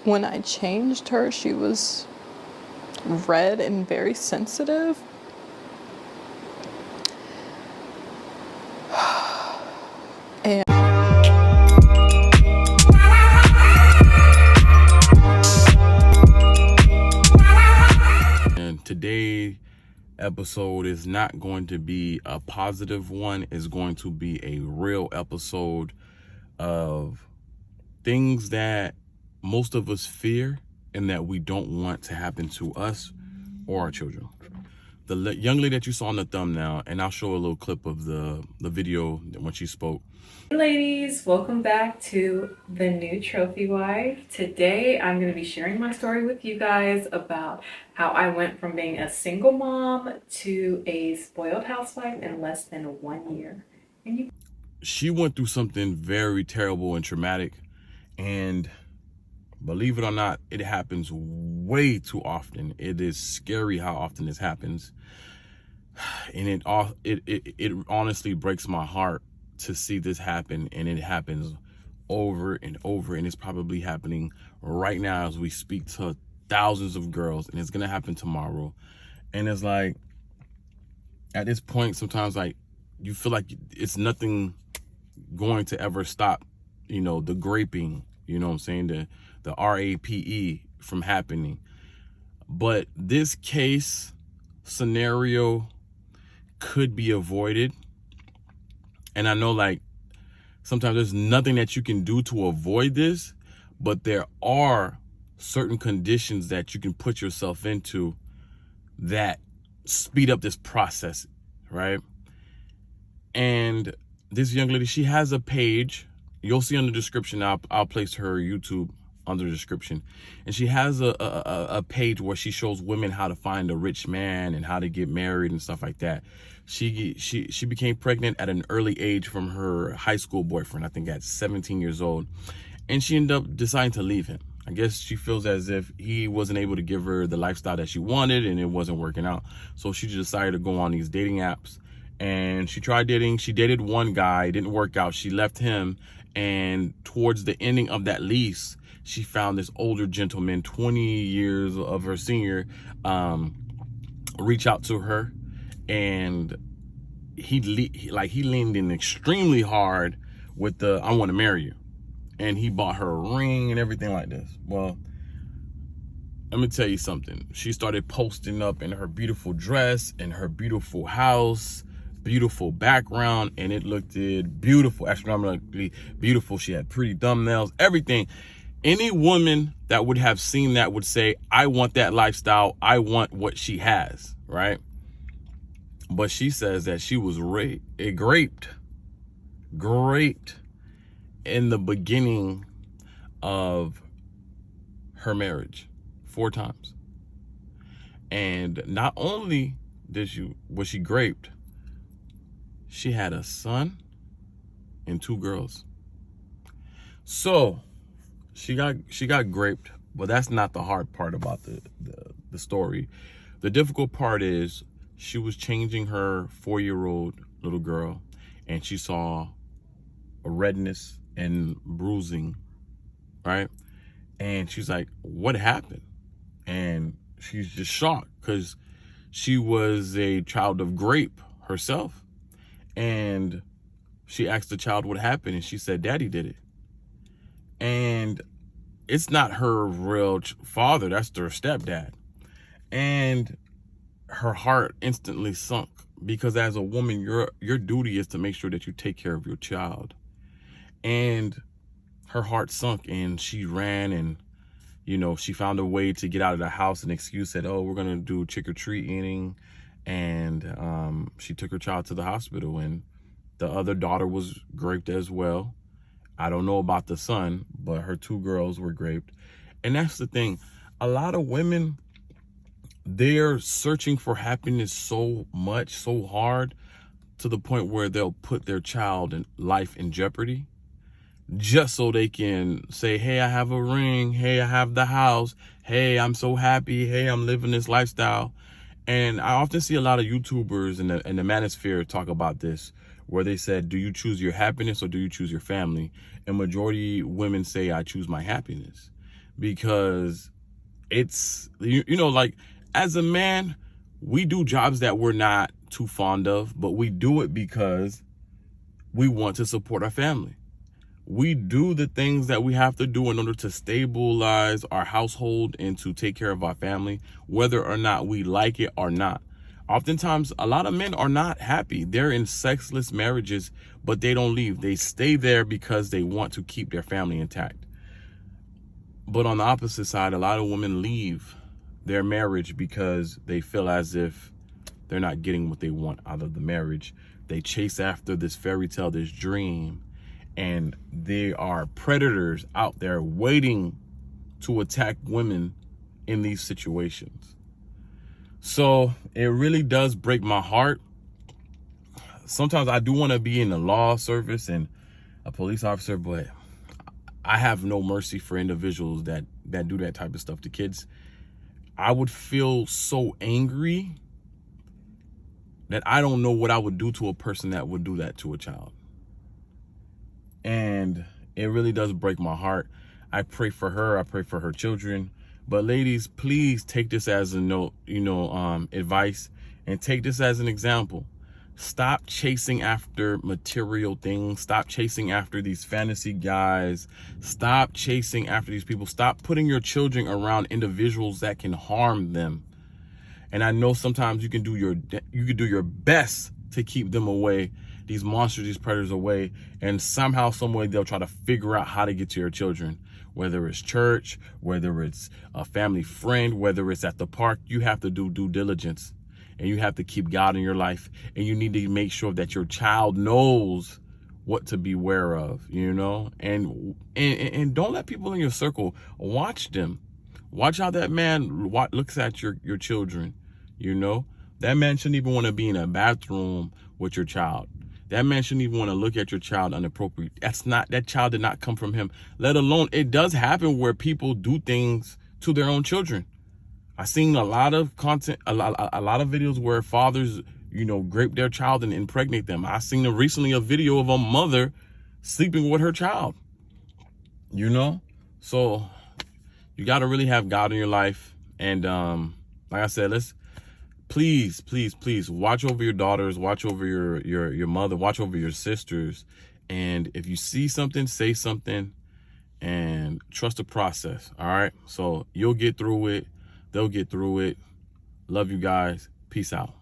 when I changed her, she was red and very sensitive. And today episode is not going to be a positive one. It's going to be a real episode of things that most of us fear and that we don't want to happen to us or our children. The young lady that you saw in the thumbnail, and I'll show a little clip of the video when she spoke. Hey ladies, welcome back to the new Trophy Wife. Today I'm going to be sharing my story with you guys about how I went from being a single mom to a spoiled housewife in less than 1 year. She went through something very terrible and traumatic, and believe it or not, it happens way too often. It is scary how often this happens, and it honestly breaks my heart to see this happen. And it happens over and over, and it's probably happening right now as we speak to thousands of girls, and it's gonna happen tomorrow. And it's like, at this point, sometimes like you feel like it's nothing going to ever stop, you know, the graping, you know what I'm saying, the RAPE from happening. But this case scenario could be avoided. And I know, like, sometimes there's nothing that you can do to avoid this, but there are certain conditions that you can put yourself into that speed up this process, right? And this young lady, she has a page. You'll see on the description. I'll place her YouTube under the description. And she has a page where she shows women how to find a rich man and how to get married and stuff like that. She became pregnant at an early age from her high school boyfriend, I think at 17 years old. And she ended up deciding to leave him. I guess she feels as if he wasn't able to give her the lifestyle that she wanted and it wasn't working out. So she decided to go on these dating apps. And she tried dating. She dated one guy, it didn't work out. She left him, and towards the ending of that lease, she found this older gentleman, 20 years of her senior, reach out to her, and he leaned in extremely hard with the "I want to marry you," and he bought her a ring and everything like this. Well, let me tell you something. She started posting up in her beautiful dress, in her beautiful house, beautiful background, and it looked beautiful, astronomically beautiful. She had pretty thumbnails, everything. Any woman that would have seen that would say, I want that lifestyle. I want what she has, right? But she says that she was graped in the beginning of her marriage 4 times. And not only was she graped, she had a son and 2 girls. So she got graped, but that's not the hard part about the story. The difficult part is she was changing her 4-year-old little girl, and she saw a redness and bruising, right? And she's like, what happened? And she's just shocked because she was a child of grape herself. And she asked the child what happened, and she said, Daddy did it. And it's not her real father, that's their stepdad. And her heart instantly sunk, because as a woman, your duty is to make sure that you take care of your child. And her heart sunk, and she ran, and you know, she found a way to get out of the house. An excuse said, oh, we're gonna do trick-or-treating. And she took her child to the hospital, and the other daughter was graped as well. I don't know about the son, but her 2 girls were graped. And that's the thing. A lot of women, they're searching for happiness so much, so hard, to the point where they'll put their child and life in jeopardy just so they can say, hey, I have a ring. Hey, I have the house. Hey, I'm so happy. Hey, I'm living this lifestyle. And I often see a lot of YouTubers in the manosphere talk about this, where they said, do you choose your happiness or do you choose your family? And majority women say, I choose my happiness. because it's, you know, like as a man, we do jobs that we're not too fond of, but we do it because we want to support our family. We do the things that we have to do in order to stabilize our household and to take care of our family, whether or not we like it or not. Oftentimes, a lot of men are not happy. They're in sexless marriages, but they don't leave. They stay there because they want to keep their family intact. But on the opposite side, a lot of women leave their marriage because they feel as if they're not getting what they want out of the marriage. They chase after this fairy tale, this dream, and they are predators out there waiting to attack women in these situations. So it really does break my heart. Sometimes I do want to be in the law service and a police officer, but I have no mercy for individuals that do that type of stuff to kids. I would feel so angry that I don't know what I would do to a person that would do that to a child. And it really does break my heart. I pray for her. I pray for her children. But ladies, please take this as a note, advice, and take this as an example. Stop chasing after material things. Stop chasing after these fantasy guys. Stop chasing after these people. Stop putting your children around individuals that can harm them. And I know sometimes you can do your best to keep them away, these monsters, these predators away, and somehow, some way they'll try to figure out how to get to your children. Whether it's church, whether it's a family friend, whether it's at the park, you have to do due diligence. And you have to keep God in your life, and you need to make sure that your child knows what to beware of, and don't let people in your circle watch them. Watch how that man looks at your children. That man shouldn't even want to be in a bathroom with your child. That man shouldn't even want to look at your child inappropriate. That child did not come from him. Let alone, it does happen where people do things to their own children. I've seen a lot of content, a lot of videos where fathers, grape their child and impregnate them. I seen recently a video of a mother sleeping with her child. So you got to really have God in your life. And like I said, please watch over your daughters, watch over your mother, watch over your sisters. And if you see something, say something, and trust the process. All right. So you'll get through it. They'll get through it. Love you guys. Peace out.